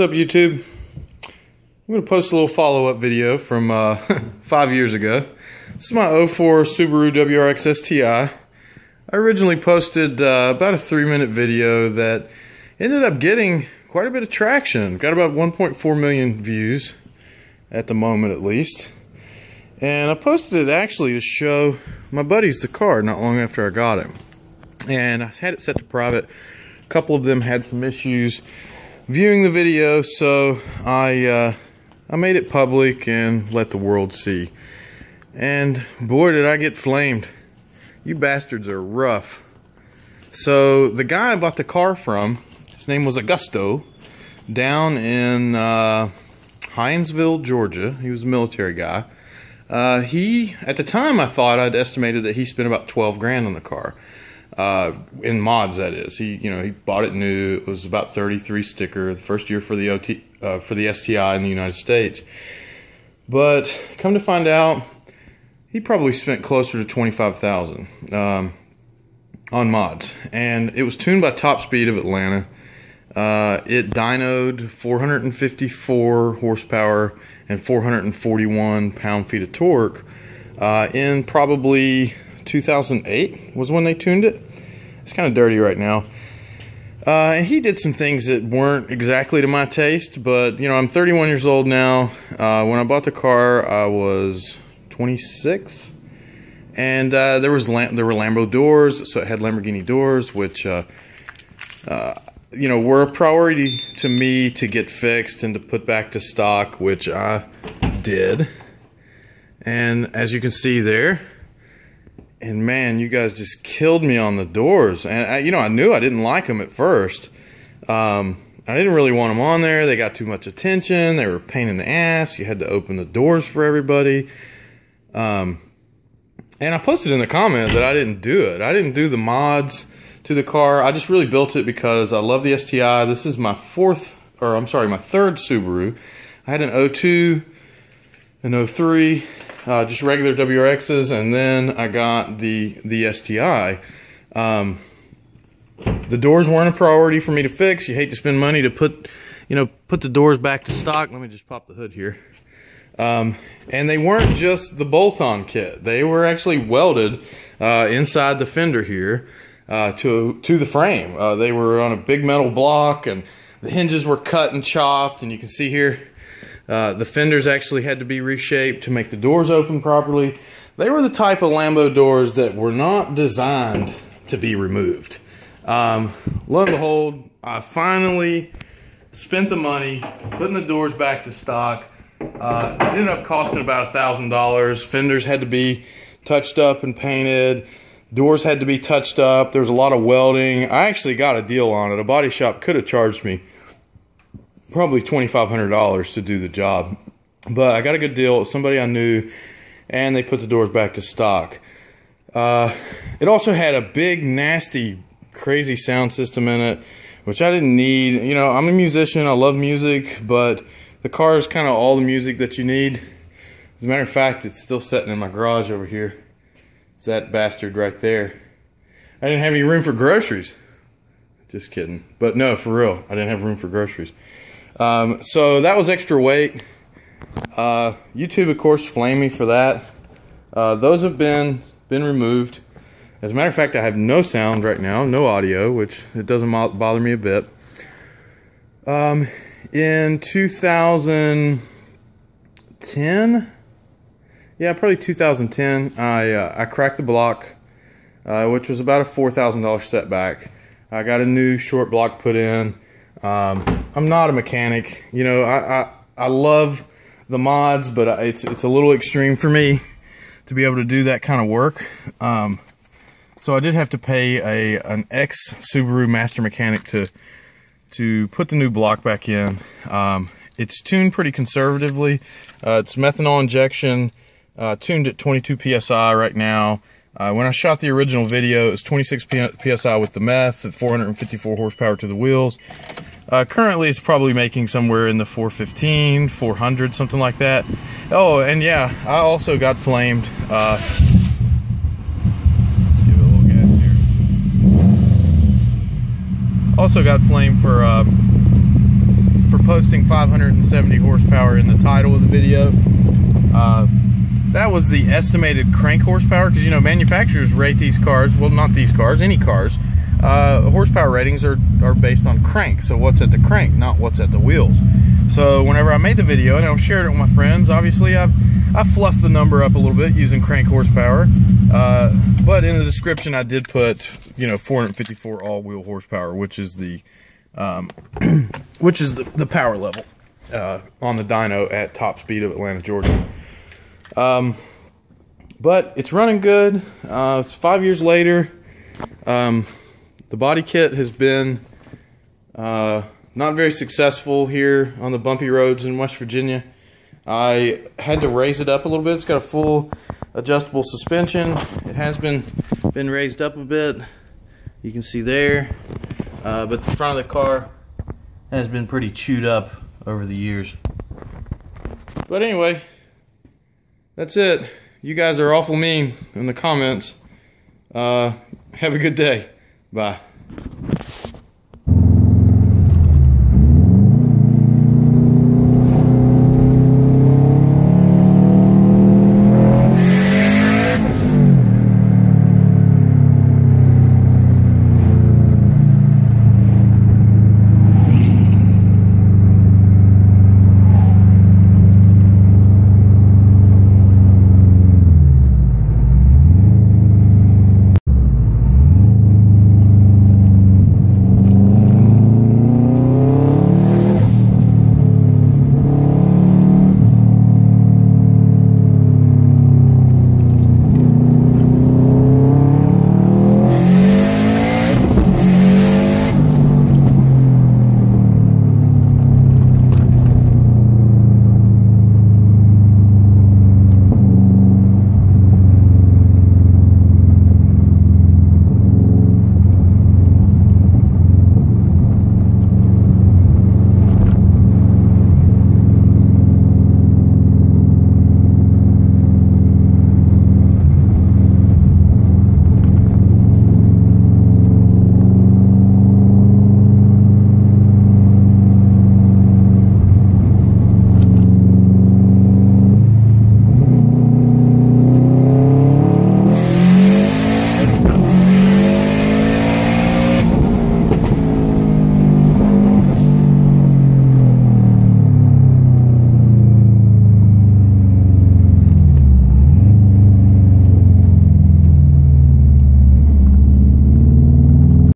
up, YouTube? I'm going to post a little follow-up video from 5 years ago. This is my 04 Subaru WRX STI. I originally posted about a 3-minute video that ended up getting quite a bit of traction. Got about 1.4 million views at the moment, at least. And I posted it actually to show my buddies the car not long after I got it. And I had it set to private. A couple of them had some issues viewing the video, so I made it public and let the world see. And boy, did I get flamed. You bastards are rough. So the guy I bought the car from, his name was Augusto, down in Hinesville, Georgia. He was a military guy. He, at the time, I thought I'd estimated that he spent about 12 grand on the car. In mods, that is. He bought it new. It was about 33 sticker, the first year for the STI in the United States. But come to find out, he probably spent closer to 25,000 on mods. And it was tuned by Top Speed of Atlanta. It dynoed 454 horsepower and 441 pound-feet of torque in probably 2008 was when they tuned it. It's kind of dirty right now. And he did some things that weren't exactly to my taste, but I'm 31 years old now. When I bought the car, I was 26, and there were Lambo doors, so it had Lamborghini doors, which were a priority to me to get fixed and to put back to stock, which I did. And as you can see there, and man, you guys just killed me on the doors. And I knew I didn't like them at first. I didn't really want them on there. They got too much attention. They were a pain in the ass. You had to open the doors for everybody. And I posted in the comment that I didn't do it. I didn't do the mods to the car. I just really built it because I love the STI. This is my third Subaru. I had an 02, an 03, just regular WRXs, and then I got the STI. The doors weren't a priority for me to fix. You hate to spend money to put the doors back to stock. Let me just pop the hood here. And they weren't just the bolt-on kit. They were actually welded inside the fender here to the frame. They were on a big metal block, and the hinges were cut and chopped, and you can see here the fenders actually had to be reshaped to make the doors open properly. They were the type of Lambo doors that were not designed to be removed. Lo and behold, I finally spent the money putting the doors back to stock. It ended up costing about $1,000. Fenders had to be touched up and painted. Doors had to be touched up. There was a lot of welding. I actually got a deal on it. A body shop could have charged me probably $2,500 to do the job. But I got a good deal with somebody I knew, and they put the doors back to stock. It also had a big, nasty, crazy sound system in it, which I didn't need. I'm a musician. I love music, but the car is kind of all the music that you need. As a matter of fact, it's still sitting in my garage over here. It's that bastard right there. I didn't have any room for groceries. Just kidding. But no, for real, I didn't have room for groceries. So that was extra weight. YouTube, of course, flamed me for that. Those have been removed. As a matter of fact, I have no sound right now, no audio, which it doesn't bother me a bit. In 2010, yeah, probably 2010, I cracked the block, which was about a $4,000 setback. I got a new short block put in. I'm not a mechanic. I love the mods, but it's a little extreme for me to be able to do that kind of work. So I did have to pay an ex-Subaru master mechanic to put the new block back in. It's tuned pretty conservatively. It's methanol injection, tuned at 22 PSI right now. When I shot the original video, it was 26 PSI with the meth at 454 horsepower to the wheels. Currently, it's probably making somewhere in the 415, 400, something like that. Oh, and yeah, I also got flamed. Let's give it a little gas here. Also got flamed for posting 570 horsepower in the title of the video. That was the estimated crank horsepower, because, you know, manufacturers rate these cars, well, not these cars, any cars, horsepower ratings are based on crank. So what's at the crank, not what's at the wheels. So whenever I made the video and I shared it with my friends, obviously I fluffed the number up a little bit using crank horsepower. But in the description I did put, you know, 454 all-wheel horsepower, which is the the power level on the dyno at top speed of Atlanta, Georgia. But it's running good. It's 5 years later. The body kit has been not very successful here on the bumpy roads in West Virginia. I had to raise it up a little bit. It's got a full adjustable suspension. It has been raised up a bit. You can see there. But the front of the car has been pretty chewed up over the years. But anyway, that's it. You guys are awful mean in the comments. Have a good day. Bye.